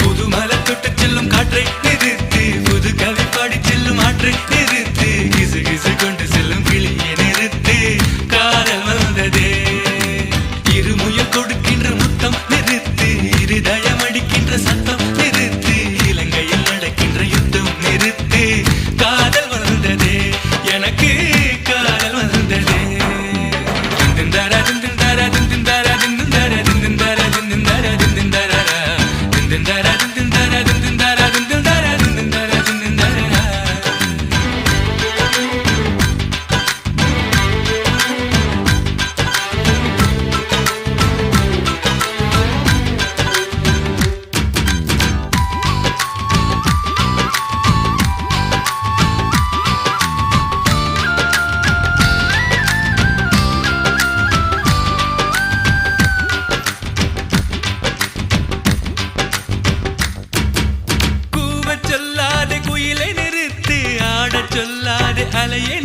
புதுமலை தொட்டு செல்லும் காற்றை நிறுத்து, புது கவி பாடி செல்லும் ஆற்றை நிறுத்து, கிசு கிசு கொண்டு செல்லும் கிளியை நிறுத்து, காதல் வந்ததே. இருமுயல் கொடுக்கின்ற முத்தம் நிறுத்து, இருதயம் அடிக்கின்ற சத்தம் நிறுத்து, இலங்கையில் நடக்கின்ற யுத்தம் நிறுத்து, காதல் வந்ததே, எனக்கு காதல் வந்ததே. சொல்லாதே குயிலை நிறுத்து, ஆடச் சொல்லாதே அலையை